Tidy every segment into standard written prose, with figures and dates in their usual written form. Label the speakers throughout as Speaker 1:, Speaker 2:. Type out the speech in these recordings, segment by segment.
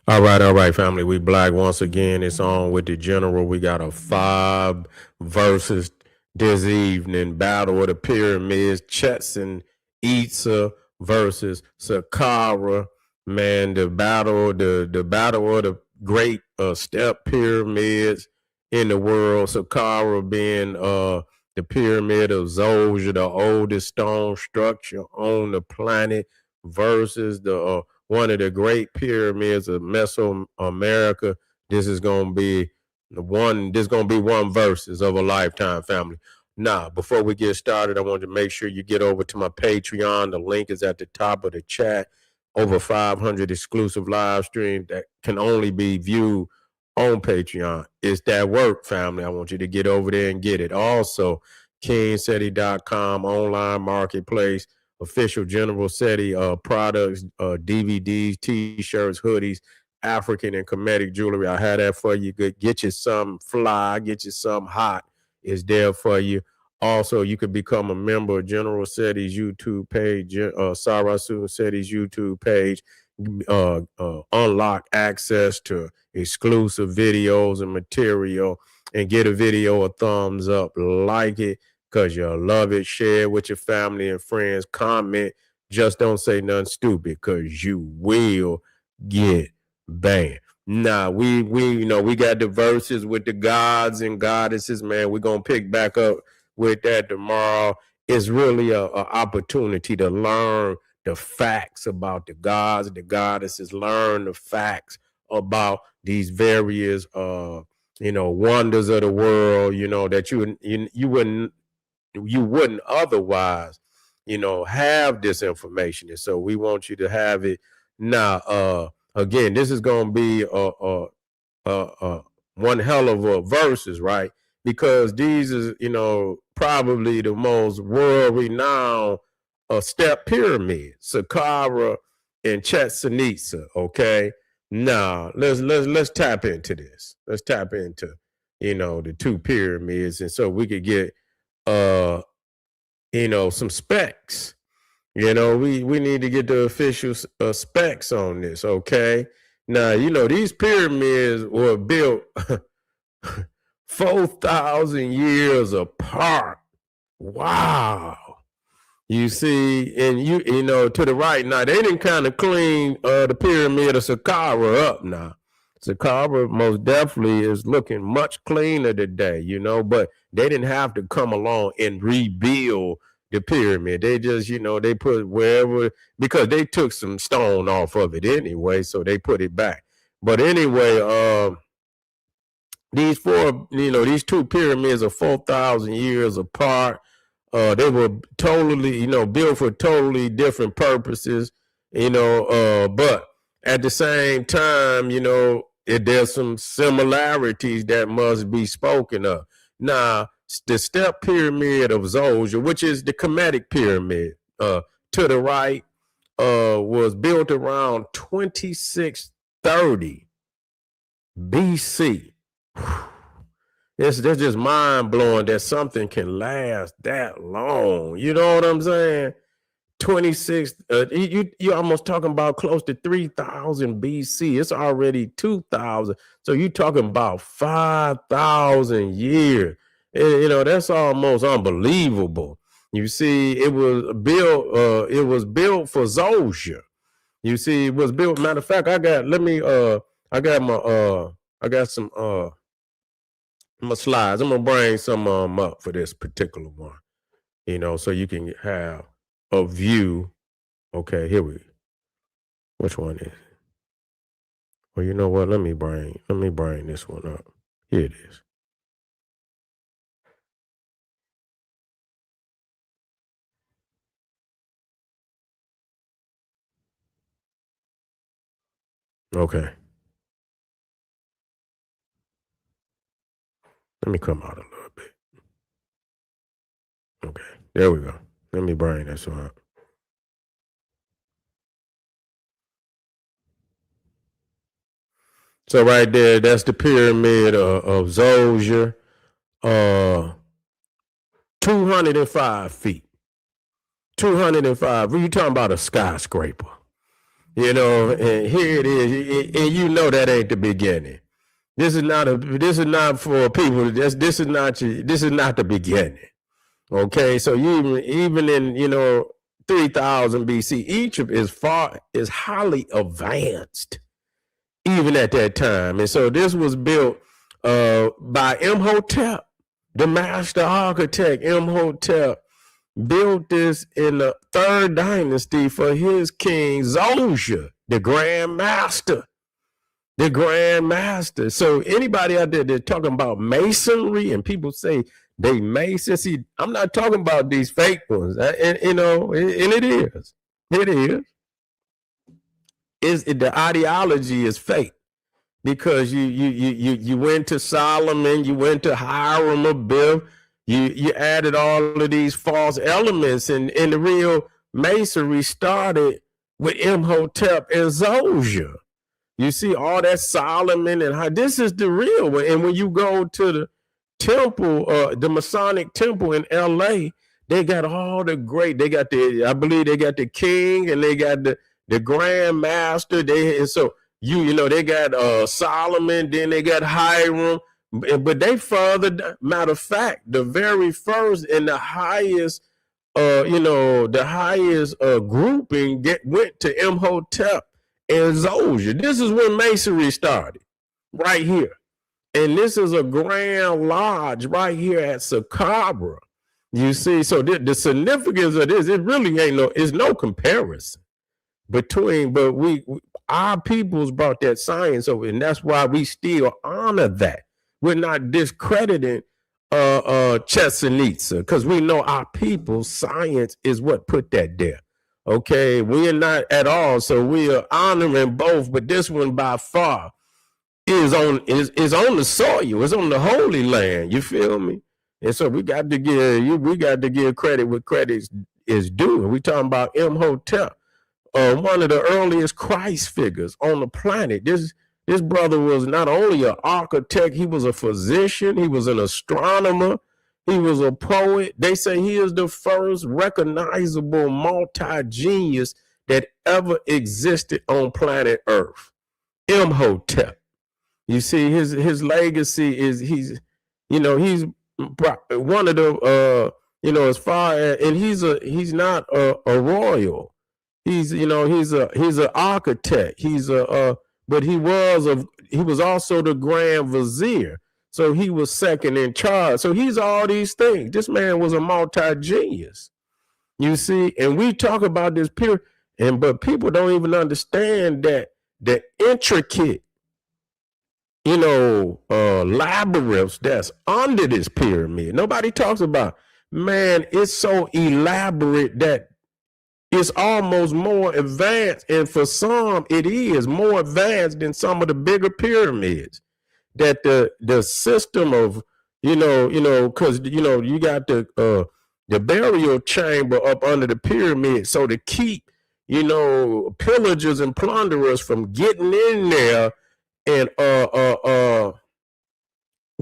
Speaker 1: All right, family. We black once again. It's on with the general. We got a five versus this evening battle of the pyramids. Chichen Itza versus Saqqara. Man, the battle of the great step pyramids in the world. Saqqara being the pyramid of Zoja, the oldest stone structure on the planet, versus the one of the great pyramids of Mesoamerica. This is gonna be one. This is gonna be one verses of a lifetime, family. Now, before we get started, I want to make sure you get over to my Patreon. The link is at the top of the chat. Over 500 exclusive live streams that can only be viewed on Patreon. It's that work, family. I want you to get over there and get it. Also, KingSeti.com online marketplace, official General SETI products, DVDs, T-shirts, hoodies, African and Kemetic jewelry. I had that for you. Get you some fly, get you some hot. It's there for you. Also, you could become a member of General SETI's YouTube page, Sarasu SETI's YouTube page. Unlock access to exclusive videos and material, and get a video a thumbs up, like it, because you'll love it. Share it with your family and friends. Comment. Just don't say nothing stupid, because you will get banned. Nah, we got the verses with the gods and goddesses, man. We're gonna pick back up with that tomorrow. It's really a opportunity to learn the facts about the gods, the goddesses, learn the facts about these various wonders of the world, that you wouldn't otherwise, have this information. And so we want you to have it now. Again, this is going to be one hell of a verses, right? Because these is, probably the most world renowned step pyramid, Saqqara and Chichen Itza. Okay, now let's tap into this. Let's tap into the two pyramids, and so we could get some specs. We need to get the official specs on this. Okay, now these pyramids were built 4,000 years apart. Wow. You see, and to the right now, they didn't kind of clean the pyramid of Saqqara up now. Saqqara most definitely is looking much cleaner today, but they didn't have to come along and rebuild the pyramid. They just, they put wherever, because they took some stone off of it anyway, so they put it back. But anyway, these two pyramids are 4,000 years apart. They were totally, built for totally different purposes, but at the same time, there's some similarities that must be spoken of. Now, the step pyramid of Zoja, which is the Kemetic pyramid, to the right, was built around 2630 BC. That's just mind blowing that something can last that long. You know what I'm saying? 26. You're almost talking about close to 3,000 BC. It's already 2,000. So you're talking about 5,000 years. That's almost unbelievable. You see, it was built. It was built for Zosia. You see, it was built. Matter of fact, I got some my slides. I'm gonna bring some up for this particular one, so you can have a view. Okay, here we. Which one is it? Well, you know what? Let me bring this one up. Here it is. Okay. Let me come out a little bit. Okay. There we go. Let me bring this one up. So right there, that's the pyramid of Zosia. 205 feet. 205. You talking about a skyscraper? You know, and here it is, and you know that ain't the beginning. This is not for people. This is not the beginning. Okay, so even in 3000 BC, Egypt is highly advanced even at that time, and so this was built by Imhotep, the master architect. Imhotep built this in the third dynasty for his king Zosia, the Grand Master. The Grand Master. So anybody out there that's talking about masonry and people say they mason, see, I'm not talking about these fake ones. And it is. It is. The ideology is fake because you went to Solomon, you went to Hiram Abiff, you added all of these false elements, and the real masonry started with Imhotep and Zosia. You see all that Solomon and how this is the real one. And when you go to the temple, the Masonic temple in LA, they got all the great, I believe they got the king and they got the Grand Master. They got Solomon, then they got Hiram, but they further, matter of fact, the very first and the highest grouping went to Imhotep and Zosia. This is when masonry started, right here. And this is a Grand Lodge right here at Saqqara. You see, so the significance of this, it really it's no comparison between, but our peoples brought that science over, and that's why we still honor that. We're not discrediting Chichen Itza, because we know our people's science is what put that there. Okay, we are not at all, so we are honoring both, but this one by far is on the soil, it's on the Holy Land. You feel me? And so we got to give credit where credit is due. We talking about Imhotep, one of the earliest Christ figures on the planet. This brother was not only an architect, he was a physician, he was an astronomer, he was a poet. They say he is the first recognizable multi-genius that ever existed on planet Earth. Imhotep. You see, his legacy is he's one of the as far as, and he's not a royal. He's an architect. But he was also the Grand Vizier. So he was second in charge. So he's all these things. This man was a multi-genius. You see, and we talk about this period, but people don't even understand that the intricate, labyrinths that's under this pyramid. Nobody talks about, man, it's so elaborate that it's almost more advanced. And for some, it is more advanced than some of the bigger pyramids. That the system of, because, you got the burial chamber up under the pyramid. So to keep, pillagers and plunderers from getting in there and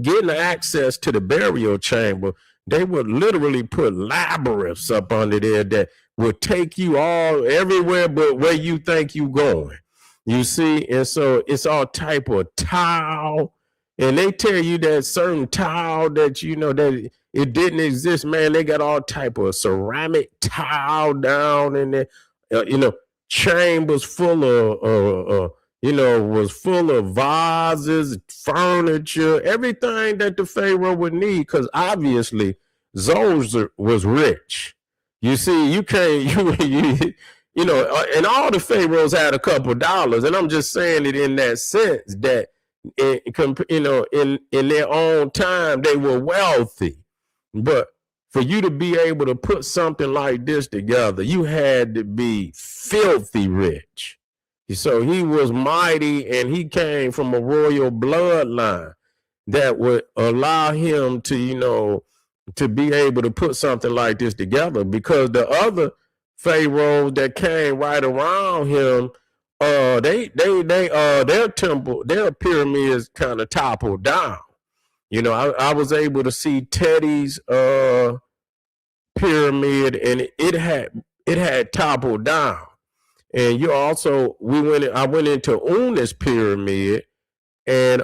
Speaker 1: getting access to the burial chamber, they would literally put labyrinths up under there that would take you everywhere but where you think you going. You see, and so it's all type of tile, and they tell you that certain tile that that it didn't exist. Man, they got all type of ceramic tile down in there. Chambers full of was full of vases, furniture, everything that the Pharaoh would need, because obviously Zoser was rich. You see, you can't, and all the Pharaohs had a couple dollars, and I'm just saying it in that sense that, in their own time, they were wealthy. But for you to be able to put something like this together, you had to be filthy rich. So he was mighty, and he came from a royal bloodline that would allow him to, to be able to put something like this together, because the other pharaohs that came right around him, their temple, their pyramids kind of toppled down. I was able to see Teddy's pyramid, and it had toppled down. And you also I went into Una's pyramid, and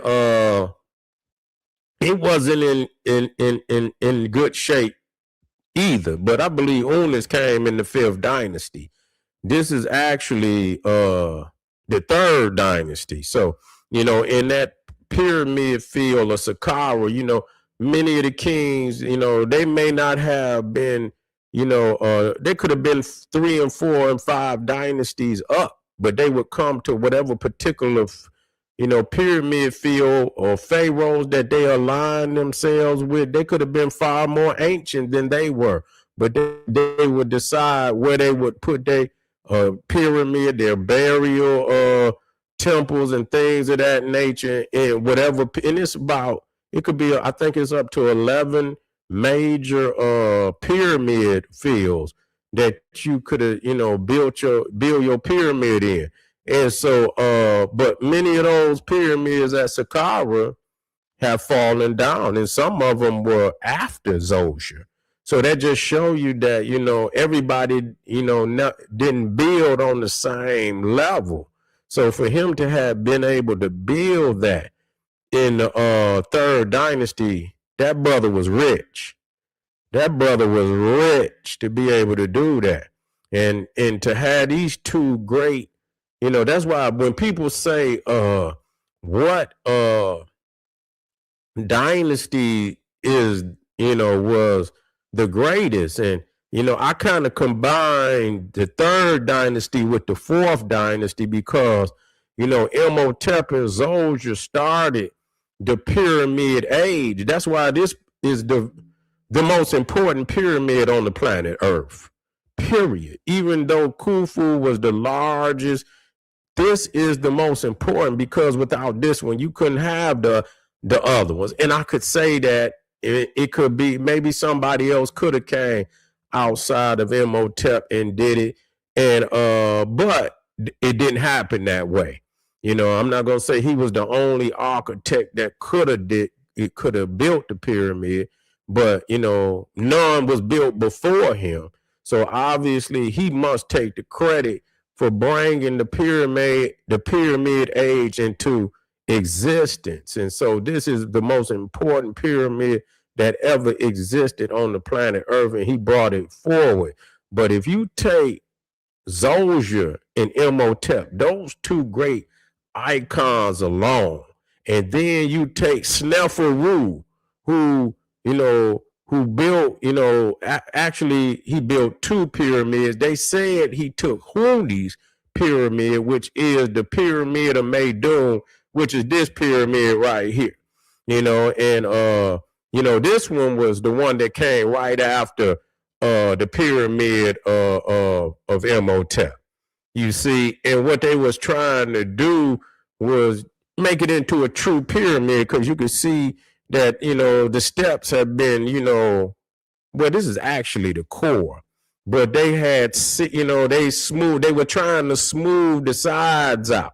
Speaker 1: it wasn't in good shape either. But I believe Una's came in the 5th dynasty. This is actually the 3rd dynasty. So, in that pyramid field of Saqqara, many of the kings, they may not have been, they could have been 3 and 4 and 5 dynasties up, but they would come to whatever particular, pyramid field or pharaohs that they aligned themselves with. They could have been far more ancient than they were, but they would decide where they would put their pyramid, their burial temples and things of that nature, and whatever. And it could be, I think it's up to 11 major pyramid fields that you could have, build your pyramid in. And so, but many of those pyramids at Saqqara have fallen down, and some of them were after Zosia. So that just show you that, everybody, didn't build on the same level. So for him to have been able to build that in the 3rd dynasty, that brother was rich. That brother was rich to be able to do that. And to have these two great, that's why when people say, what dynasty is, was the greatest, and I kind of combined the 3rd dynasty with the 4th dynasty because Imhotep and Zosia started the pyramid age. That's why this is the most important pyramid on the planet Earth, period. Even though Khufu was the largest, this is the most important, because without this one, you couldn't have the other ones. And I could say that it could be maybe somebody else could have came outside of Imhotep and did it, and but it didn't happen that way. I'm not gonna say he was the only architect that could have built the pyramid, but none was built before him. So obviously he must take the credit for bringing the pyramid age into existence. And so this is the most important pyramid that ever existed on the planet Earth, and he brought it forward. But if you take Zosia and Imhotep, those two great icons alone, and then you take Sneferu, who built, actually he built 2 pyramids. They said he took Huni's pyramid, which is the pyramid of Meidum, which is this pyramid right here, and this one was the one that came right after the pyramid of Imhotep. You see, and what they was trying to do was make it into a true pyramid, because you could see that, the steps have been, well, this is actually the core, but they had, they were trying to smooth the sides out.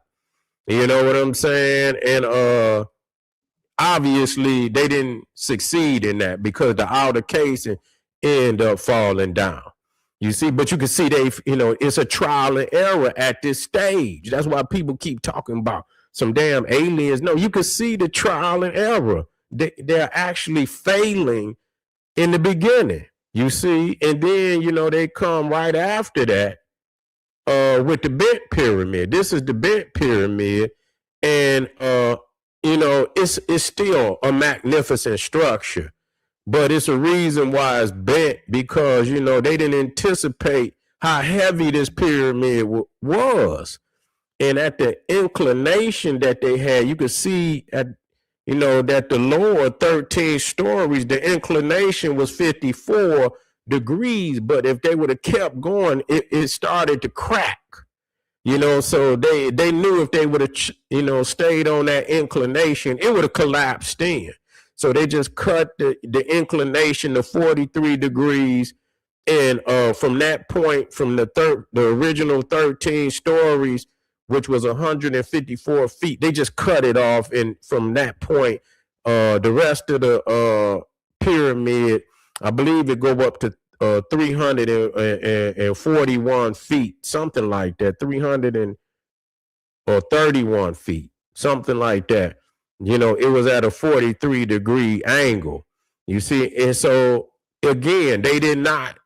Speaker 1: You know what I'm saying? And obviously they didn't succeed in that, because the outer casing ended up falling down. You see, but you can see it's a trial and error at this stage. That's why people keep talking about some damn aliens. No, you can see the trial and error. They're actually failing in the beginning, you see, and then, they come right after that with the bent pyramid. This is the bent pyramid, and it's still a magnificent structure, but it's a reason why it's bent, because they didn't anticipate how heavy this pyramid was, and at the inclination that they had, you could see that the lower 13 stories, the inclination was 54 degrees, but if they would have kept going, it started to crack. So they knew if they would have, stayed on that inclination, it would have collapsed in. So they just cut the inclination to 43 degrees. And from that point, from the original 13 stories, which was 154 feet, they just cut it off. And from that point, the rest of the pyramid, I believe it go up to 341 feet, something like that, 331 feet, something like that. It was at a 43-degree angle. You see, and so again, they did not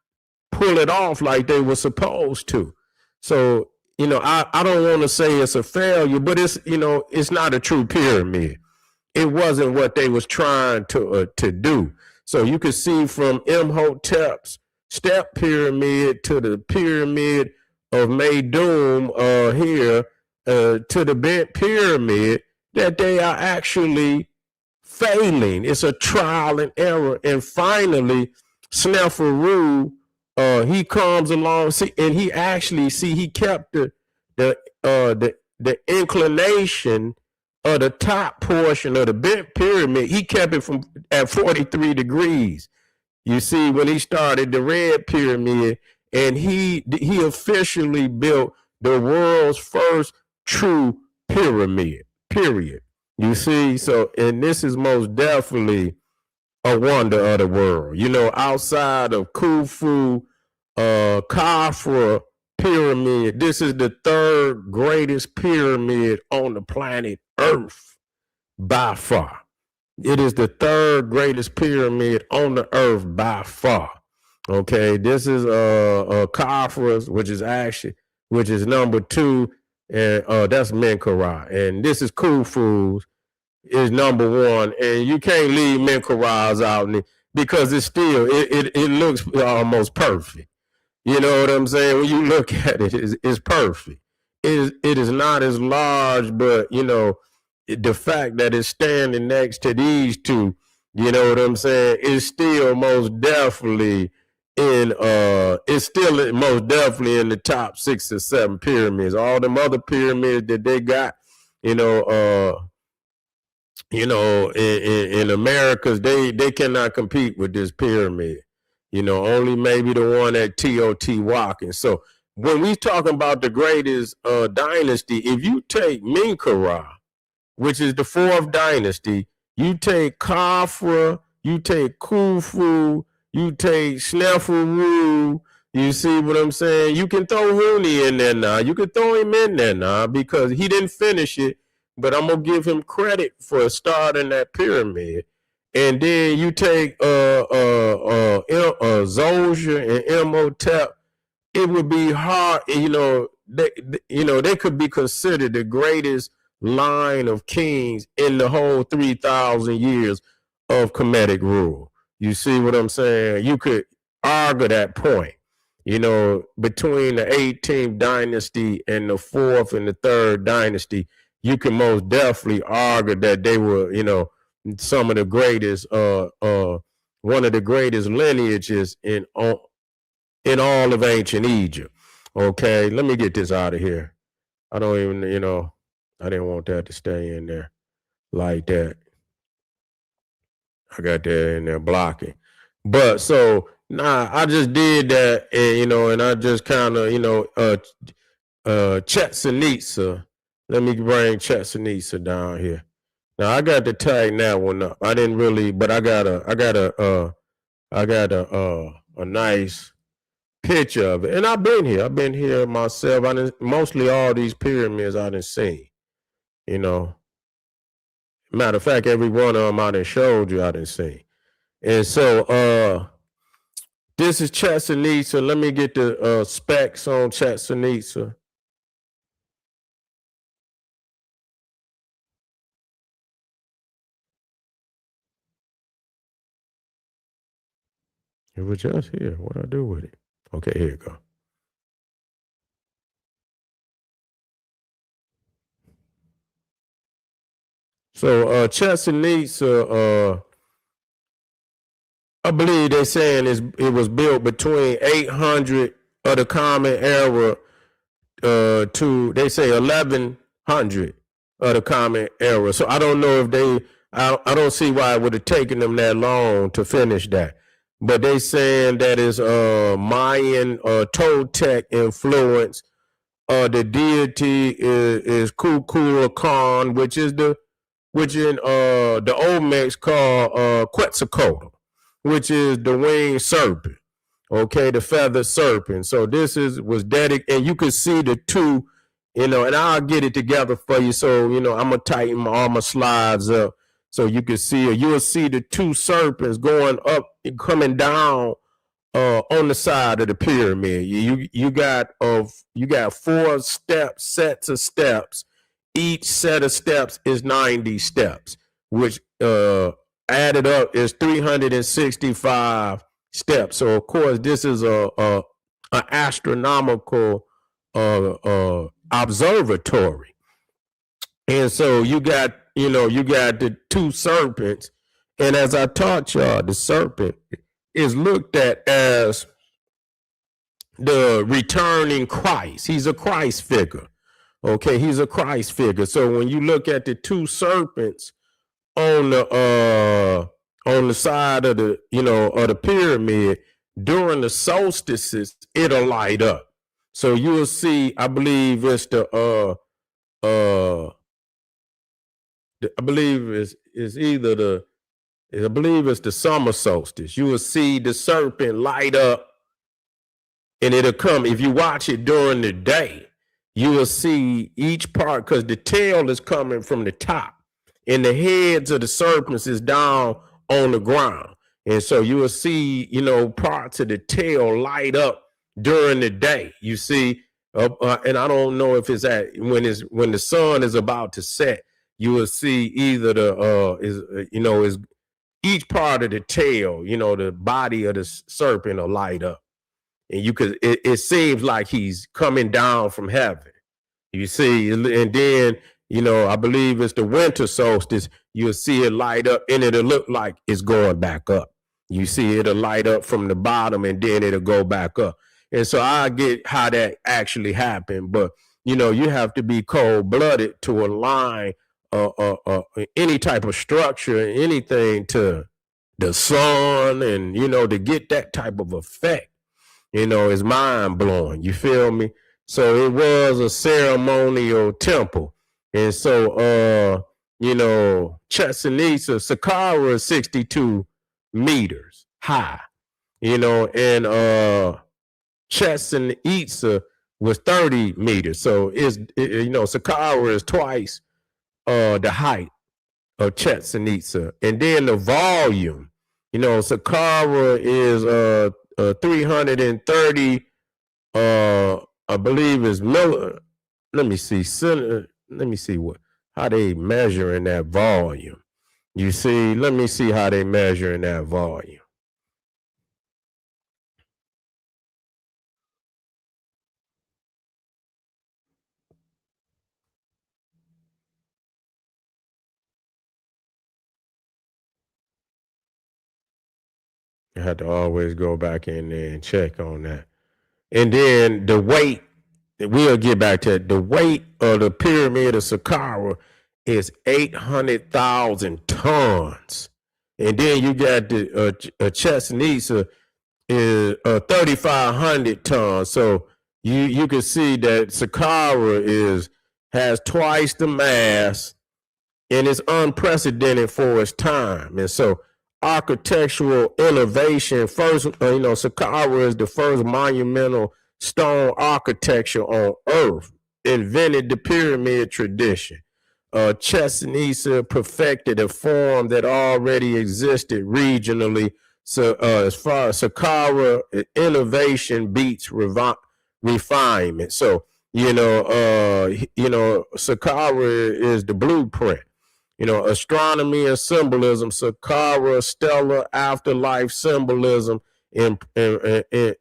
Speaker 1: pull it off like they were supposed to. So, I don't want to say it's a failure, but it's not a true pyramid. It wasn't what they was trying to do. So you can see from Imhotep's step pyramid to the pyramid of Meidum here to the bent pyramid that they are actually failing. It's a trial and error. And finally, Sneferu, he comes along, and he actually he kept the inclination of the top portion of the bent pyramid. He kept it from at 43 degrees. You see, when he started the red pyramid, and he officially built the world's first true pyramid. Period. You see, so, and this is most definitely a wonder of the world. Outside of Khufu, Khafra pyramid, this is the third greatest pyramid on the planet Earth by far. It is the third greatest pyramid on the earth by far. Okay, this is Khafra's, which is number 2, and that's Menkaure, and this is Khufu's is number 1, and you can't leave Menkaure's out because it's still it looks almost perfect. You know what I'm saying? When you look at it, it's perfect. It is not as large, but the fact that it's standing next to these two, you know what I'm saying, is still most definitely in the top 6 or 7 pyramids. All them other pyramids that they got, in Americas, they cannot compete with this pyramid. Only maybe the one at Teotihuacan. So when we talking about the greatest dynasty, if you take Menkaure, which is the 4th dynasty, you take Khafra, you take Khufu, you take Sneferu. You see what I'm saying? You can throw Huni in there now. You can throw him in there now because he didn't finish it, but I'm going to give him credit for starting that pyramid. And then you take Zosia and Imhotep. It would be hard, they could be considered the greatest line of kings in the whole 3,000 years of Kemetic rule. You see what I'm saying? You could argue that point, between the 18th dynasty and the 4th and the 3rd dynasty. You can most definitely argue that they were, some of the greatest, one of the greatest lineages in all of ancient Egypt. Okay, let me get this out of here. I don't even, I didn't want that to stay in there like that. I got that in there blocking. But so, I just did that, and, and I just kind of, Chichen Itza. Let me bring Chichen Itza down here. Now I got to tighten that one up. I didn't really, but I got a nice picture of it. And I've been here myself. Mostly all these pyramids I done seen. Matter of fact, every one of them I done showed you I done seen. And so this is Chichen Itza. Let me get the specs on Chichen Itza. It was just here. What I do with it? Okay, here you go. So Chichen Itza, I believe they're saying it was built between 800 of the Common Era to, they say, 1100 of the Common Era. So I don't know if I don't see why it would have taken them that long to finish that. But they saying that is Mayan Toltec influence. The deity is Kukulkan, which in the Olmecs called Quetzalcoatl, which is the winged serpent. Okay, the feathered serpent. So this was dedicated, and you could see the two, and I'll get it together for you. So I'm gonna tighten all my slides up so you can see it. You'll see the two serpents going up and coming down on the side of the pyramid. You got four sets of steps. Each set of steps is 90 steps, which added up is 365 steps. So of course this is a astronomical observatory, and so you got the two serpents, and as I taught y'all, the serpent is looked at as the returning Christ. He's a Christ figure. Okay, he's a Christ figure. So when you look at the two serpents on the side of the of the pyramid during the solstices, it'll light up. So you'll see, I believe it's the summer solstice. You will see the serpent light up, and it'll come. If you watch it during the day, you will see each part, because the tail is coming from the top, and the heads of the serpents is down on the ground. And so you will see, parts of the tail light up during the day. You see, and I don't know if it's when the sun is about to set. You will see either is each part of the tail, the body of the serpent will light up, and it seems like he's coming down from heaven. You see, and then I believe it's the winter solstice. You'll see it light up, and it'll look like it's going back up. You see, it'll light up from the bottom, and then it'll go back up. And so I get how that actually happened, but you have to be cold-blooded to align any type of structure, anything to the sun, and to get that type of effect, is mind-blowing. You feel me? So it was a ceremonial temple. And so Chichen Itza, Saqqara is 62 meters high, and Chichen Itza was 30 meters. So Saqqara is twice the height of Chichen Itza. And then the volume, Saqqara is 330, I believe is let me see how they measure in that volume. You see, let me see how they measure in that volume. I had to always go back in there and check on that. And then the weight, we'll get back to it. The weight of the pyramid of Saqqara is 800,000 tons. And then you got the Chichen Itza is 3,500 tons. So you can see that Saqqara has twice the mass, and it's unprecedented for its time. And so architectural innovation, first, Saqqara is the first monumental stone architecture on earth, invented the pyramid tradition. Chichen Itza perfected a form that already existed regionally. So as far as Saqqara, innovation beats refinement. So Saqqara is the blueprint. Astronomy and symbolism, Saqqara, stellar afterlife symbolism,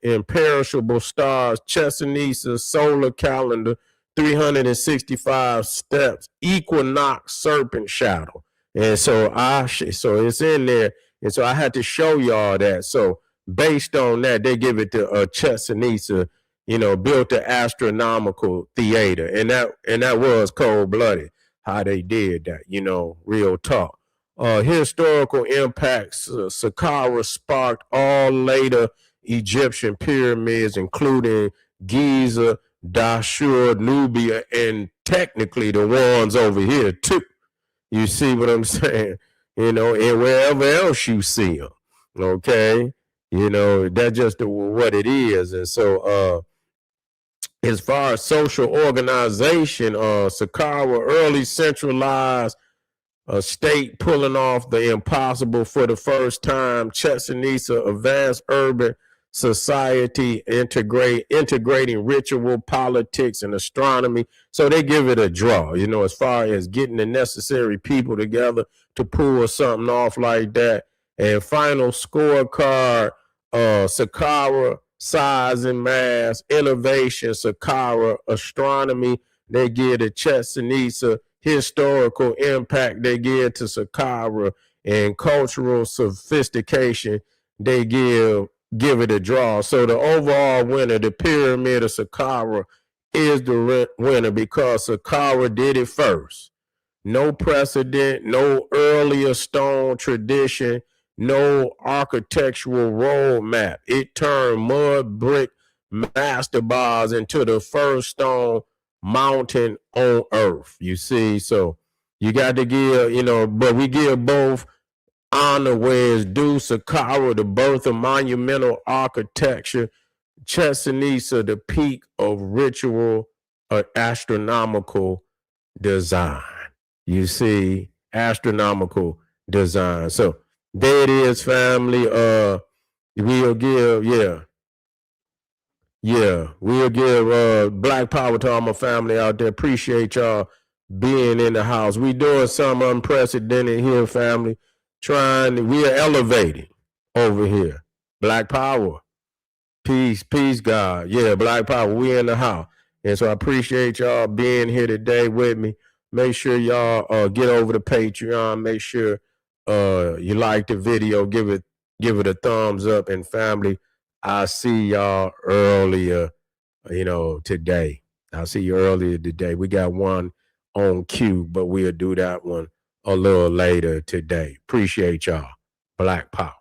Speaker 1: imperishable stars, Chichen Itza, solar calendar, 365 steps, equinox, serpent shadow. And so it's in there. And so I had to show y'all that. So based on that, they give it to Chichen Itza, built the astronomical theater. And that was cold-blooded how they did that, real talk. Historical impacts, Saqqara sparked all later Egyptian pyramids, including Giza, Dashur, Nubia, and technically the ones over here too. You see what I'm saying? And wherever else you see them, okay? You know, that's just what it is. And so as far as social organization, Saqqara early centralized a state pulling off the impossible for the first time. Chichen Itza, advanced urban society, integrating ritual, politics, and astronomy. So they give it a draw, you know, as far as getting the necessary people together to pull something off like that. And final scorecard, Saqqara, size and mass, innovation, Saqqara, astronomy. They give the Chichen Itza historical impact, they give to Saqqara, and cultural sophistication, they give it a draw. So the overall winner, the pyramid of Saqqara, is the winner because Saqqara did it first. No precedent, no earlier stone tradition, no architectural roadmap. It turned mud brick mastabas into the first stone mountain on earth. You see, so you got to give, you know, but we give both honor where it's due. Saqqara, the birth of monumental architecture. Chichen Itza, the peak of ritual astronomical design. You see, astronomical design. So there it is, family. We'll give, we'll give Black Power to all my family out there. Appreciate y'all being in the house. We doing something unprecedented here, family. We are elevating over here. Black Power. Peace, God. Yeah, Black Power. We in the house. And so I appreciate y'all being here today with me. Make sure y'all get over to Patreon. Make sure you like the video. Give it a thumbs up. And family, I'll see y'all earlier, today. I'll see you earlier today. We got one on cue, but we'll do that one a little later today. Appreciate y'all. Black Power.